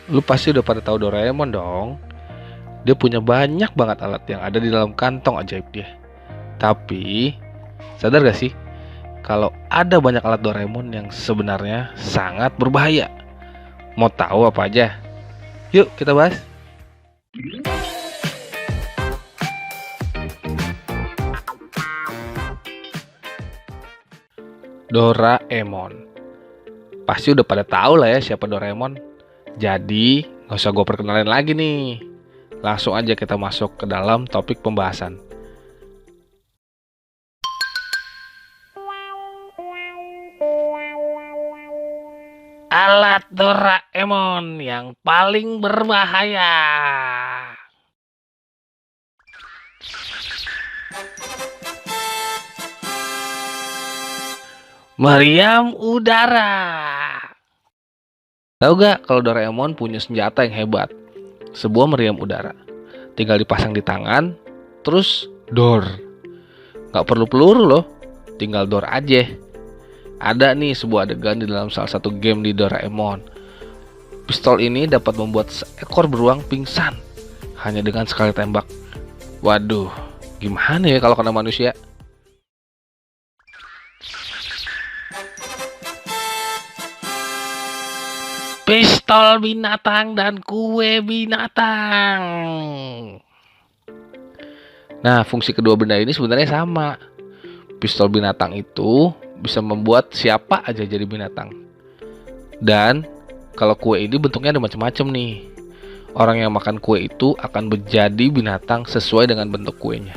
Lu pasti udah pada tahu Doraemon dong. Dia punya banyak banget alat yang ada di dalam kantong ajaib dia. Tapi, sadar gak sih? Kalau ada banyak alat Doraemon yang sebenarnya sangat berbahaya. Mau tahu apa aja? Yuk kita bahas. Doraemon. Pasti udah pada tahu lah ya siapa Doraemon. Jadi, nggak usah gue perkenalin lagi nih. Langsung aja kita masuk ke dalam topik pembahasan. Alat Doraemon yang paling berbahaya. Meriam udara. Tahu gak kalau Doraemon punya senjata yang hebat? Sebuah meriam udara. Tinggal dipasang di tangan, terus dor. Gak perlu peluru loh, tinggal dor aja. Ada nih sebuah adegan di dalam salah satu game di Doraemon. Pistol ini dapat membuat seekor beruang pingsan hanya dengan sekali tembak. Waduh, gimana ya kalau kena manusia? Pistol binatang dan kue binatang. Nah, fungsi kedua benda ini sebenarnya sama. Pistol binatang itu bisa membuat siapa aja jadi binatang. Dan kalau kue ini bentuknya ada macam-macam nih. Orang yang makan kue itu akan menjadi binatang sesuai dengan bentuk kuenya.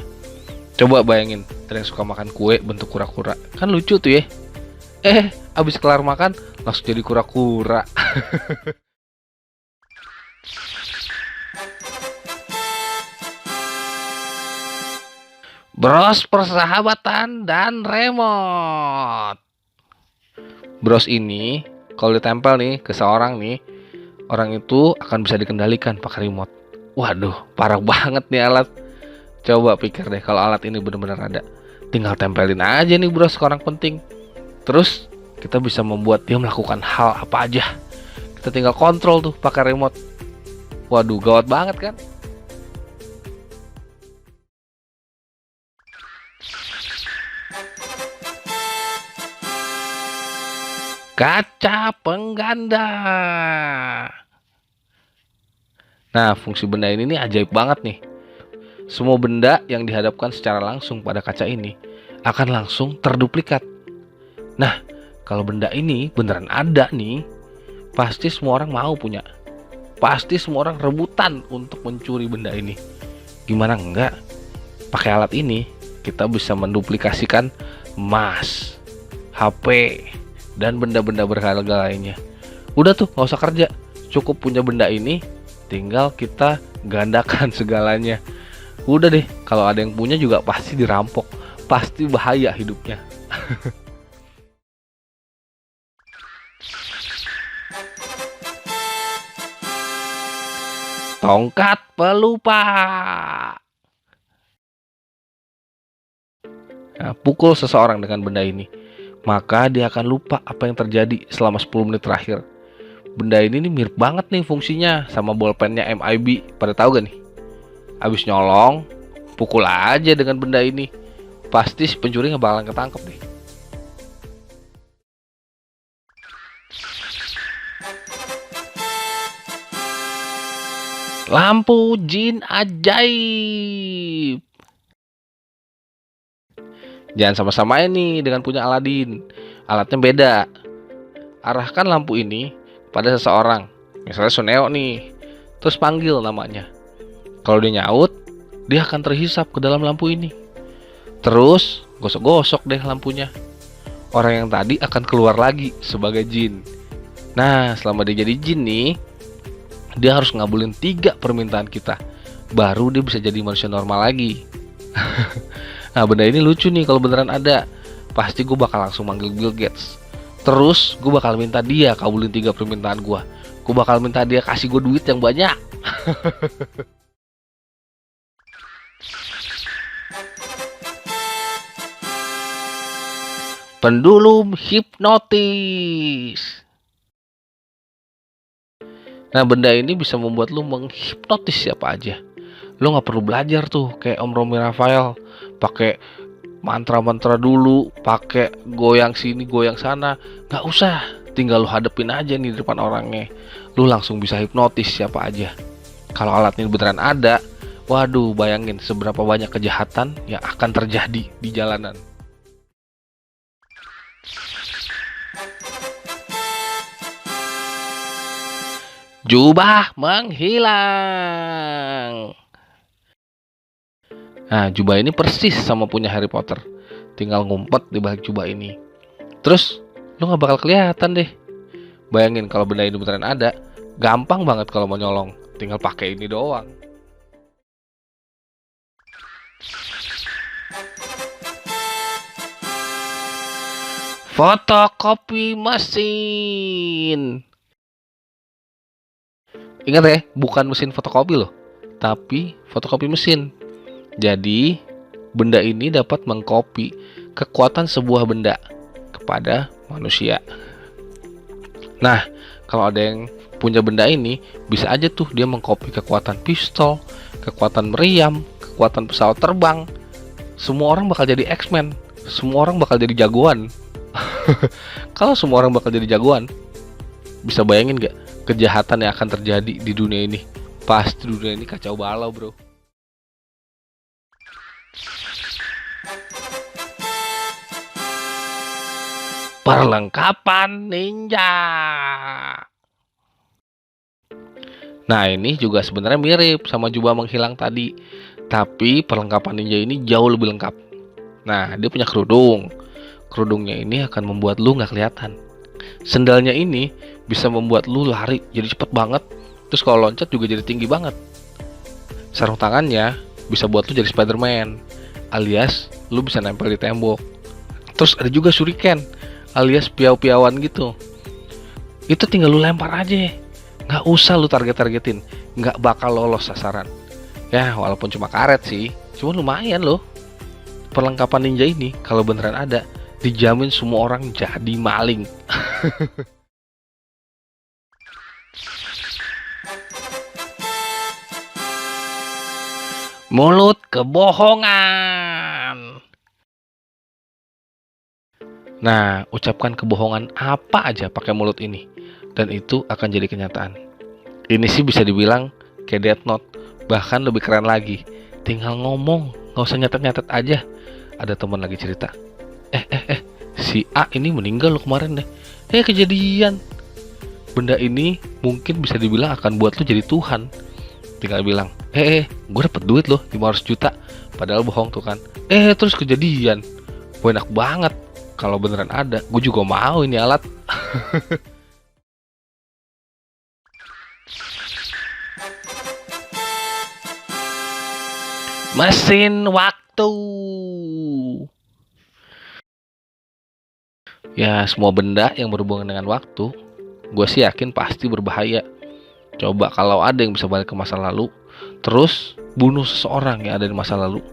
Coba bayangin, ada yang suka makan kue bentuk kura-kura. Kan lucu tuh ya. Abis kelar makan langsung jadi kura-kura. Bros persahabatan dan remote. Bros ini kalau ditempel nih ke seorang nih, orang itu akan bisa dikendalikan pakai remote. Waduh, parah banget nih alat. Coba pikir deh kalau alat ini benar-benar ada. Tinggal tempelin aja nih bros ke orang penting. Terus kita bisa membuat dia melakukan hal apa aja. Kita tinggal kontrol tuh pakai remote. Waduh, gawat banget kan? Kaca pengganda. Nah, fungsi benda ini nih ajaib banget nih. Semua benda yang dihadapkan secara langsung pada kaca ini akan langsung terduplikat. Nah, kalau benda ini beneran ada nih, pasti semua orang mau punya. Pasti semua orang rebutan untuk mencuri benda ini. Gimana enggak? Pakai alat ini, kita bisa menduplikasikan emas, HP, dan benda-benda berharga lainnya. Udah tuh, nggak usah kerja. Cukup punya benda ini, tinggal kita gandakan segalanya. Udah deh, kalau ada yang punya juga pasti dirampok. Pasti bahaya hidupnya. Tongkat pelupa. Nah, pukul seseorang dengan benda ini, maka dia akan lupa apa yang terjadi selama 10 menit terakhir. Benda ini nih mirip banget nih fungsinya sama bolpennya MIB. Pada tahu gak nih? Abis nyolong, pukul aja dengan benda ini. Pasti si pencuri nggak bakalan ketangkep deh. Lampu jin ajaib. Jangan sama-samain nih dengan punya Aladin. Alatnya beda. Arahkan lampu ini pada seseorang. Misalnya Suneo nih. Terus panggil namanya. Kalau dia nyaut, dia akan terhisap ke dalam lampu ini. Terus gosok-gosok deh lampunya. Orang yang tadi akan keluar lagi sebagai jin. Nah, selama dia jadi jin nih, dia harus ngabulin 3 permintaan kita. Baru dia bisa jadi manusia normal lagi. Nah, benda ini lucu nih kalau beneran ada. Pasti gue bakal langsung manggil Bill Gates. Terus gue bakal minta dia kabulin 3 permintaan gue. Gue bakal minta dia kasih gue duit yang banyak. Pendulum hipnotis. Nah, benda ini bisa membuat lu menghipnotis siapa aja. Lu nggak perlu belajar tuh kayak Om Romi Rafael, pakai mantra-mantra dulu, pakai goyang sini, goyang sana. Nggak usah, tinggal lu hadepin aja nih di depan orangnya. Lu langsung bisa hipnotis siapa aja. Kalau alat ini beneran ada, waduh, bayangin seberapa banyak kejahatan yang akan terjadi di jalanan. Jubah menghilang. Nah, jubah ini persis sama punya Harry Potter. Tinggal ngumpet di balik jubah ini. Terus, lu gak bakal kelihatan deh. Bayangin kalau benda ini beneran ada, gampang banget kalau mau nyolong. Tinggal pakai ini doang. Fotokopi mesin. Ingat ya, bukan mesin fotokopi loh, tapi fotokopi mesin. Jadi, benda ini dapat mengkopi kekuatan sebuah benda kepada manusia. Nah, kalau ada yang punya benda ini, bisa aja tuh dia mengkopi kekuatan pistol, kekuatan meriam, kekuatan pesawat terbang. Semua orang bakal jadi X-Men. Semua orang bakal jadi jagoan. Kalau semua orang bakal jadi jagoan, bisa bayangin gak kejahatan yang akan terjadi di dunia ini? Pasti dunia ini kacau balau, bro. Perlengkapan ninja. Nah, ini juga sebenarnya mirip sama jubah menghilang tadi, tapi perlengkapan ninja ini jauh lebih lengkap. Nah, dia punya kerudung. Kerudungnya ini akan membuat lu nggak kelihatan. Sendalnya ini bisa membuat lu lari jadi cepet banget. Terus kalau loncat juga jadi tinggi banget. Sarung tangannya bisa buat lu jadi Spider-Man, alias lu bisa nempel di tembok. Terus ada juga shuriken, alias piau-piauan gitu. Itu tinggal lu lempar aja, nggak usah lu target-targetin, nggak bakal lolos sasaran. Ya walaupun cuma karet sih, cuma lumayan loh. Perlengkapan ninja ini kalau beneran ada, dijamin semua orang jadi maling. Mulut kebohongan. Nah, ucapkan kebohongan apa aja pakai mulut ini, dan itu akan jadi kenyataan. Ini sih bisa dibilang kayak Death Note, bahkan lebih keren lagi. Tinggal ngomong, nggak usah nyatet-nyatet aja. Ada teman lagi cerita, si A ini meninggal loh kemarin deh. Kejadian. Benda ini mungkin bisa dibilang akan buat lo jadi Tuhan. Tinggal bilang, gue dapet duit loh 500 juta. Padahal bohong tuh kan. Terus kejadian. Gue enak banget. Kalau beneran ada, gue juga mau ini alat. Mesin waktu. Ya, semua benda yang berhubungan dengan waktu, gue sih yakin pasti berbahaya. Coba kalau ada yang bisa balik ke masa lalu, terus bunuh seseorang yang ada di masa lalu,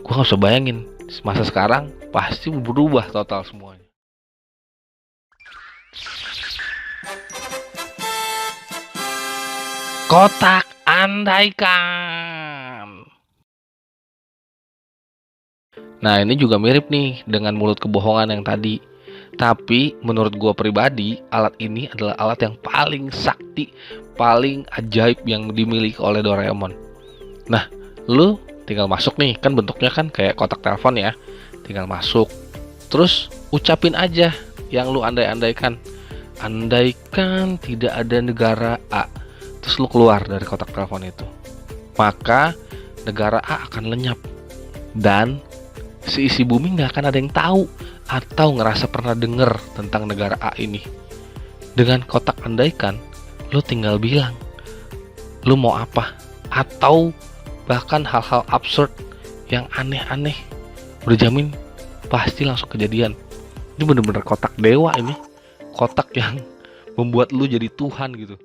gue gak bisa bayangin. Masa sekarang pasti berubah total semuanya. Kotak andaikan. Nah, ini juga mirip nih dengan mulut kebohongan yang tadi. Tapi menurut gua pribadi, alat ini adalah alat yang paling sakti, paling ajaib yang dimiliki oleh Doraemon. Nah, lu tinggal masuk nih, kan bentuknya kan kayak kotak telepon ya. Tinggal masuk, terus ucapin aja yang lu andai-andaikan. Andaikan tidak ada negara A. Terus lu keluar dari kotak telepon itu, maka negara A akan lenyap. Dan seisi bumi gak akan ada yang tahu atau ngerasa pernah denger tentang negara A ini. Dengan kotak andaikan, lu tinggal bilang lu mau apa, atau bahkan hal-hal absurd yang aneh-aneh, udah jamin pasti langsung kejadian. Ini bener-bener kotak dewa ini, kotak yang membuat lu jadi Tuhan gitu.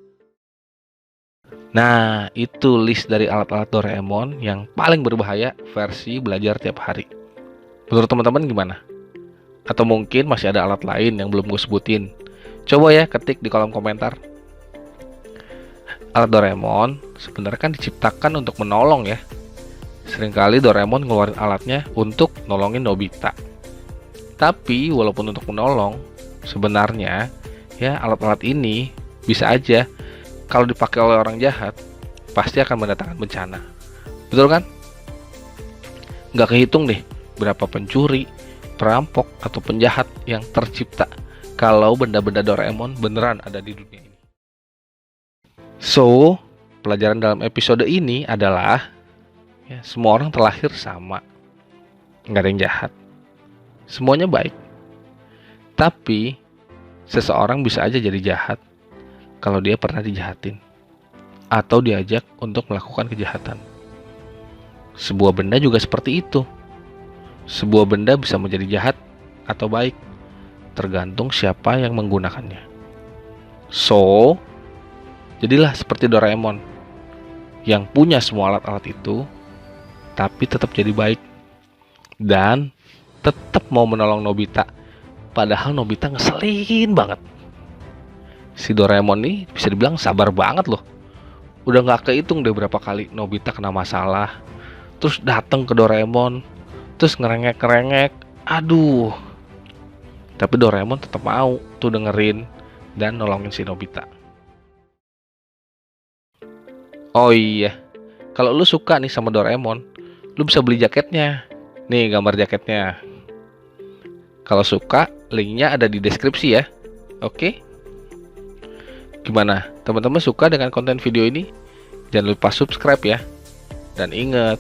Nah, itu list dari alat-alat Doraemon yang paling berbahaya versi belajar tiap hari. Menurut teman-teman gimana? Atau mungkin masih ada alat lain yang belum gue sebutin? Coba ya ketik di kolom komentar. Alat Doraemon sebenarnya kan diciptakan untuk menolong ya. Seringkali Doraemon ngeluarin alatnya untuk nolongin Nobita. Tapi walaupun untuk menolong, sebenarnya ya alat-alat ini bisa aja kalau dipakai oleh orang jahat pasti akan mendatangkan bencana. Betul kan? Nggak kehitung deh berapa pencuri, perampok, atau penjahat yang tercipta kalau benda-benda Doraemon beneran ada di dunia ini. So, pelajaran dalam episode ini adalah ya, semua orang terlahir sama, nggak ada yang jahat, semuanya baik. Tapi seseorang bisa aja jadi jahat kalau dia pernah dijahatin atau diajak untuk melakukan kejahatan. Sebuah benda juga seperti itu. Sebuah benda bisa menjadi jahat atau baik, tergantung siapa yang menggunakannya. So, jadilah seperti Doraemon yang punya semua alat-alat itu, tapi tetap jadi baik dan tetap mau menolong Nobita, padahal Nobita ngeselin banget. Si Doraemon nih bisa dibilang sabar banget loh. Udah gak kehitung deh berapa kali Nobita kena masalah, terus datang ke Doraemon, terus ngerengek-ngerengek. Aduh. Tapi Doraemon tetap mau tuh dengerin dan nolongin si Nobita. Oh iya, kalau lu suka nih sama Doraemon, lu bisa beli jaketnya. Nih gambar jaketnya. Kalau suka, linknya ada di deskripsi ya. Oke? Gimana? Teman-teman suka dengan konten video ini? Jangan lupa subscribe ya. Dan ingat,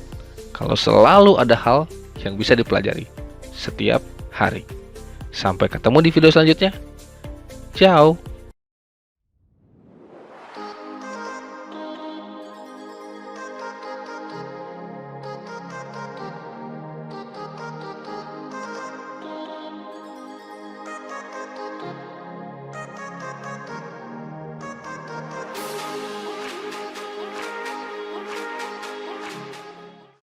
kalau selalu ada hal yang bisa dipelajari setiap hari. Sampai ketemu di video selanjutnya. Ciao.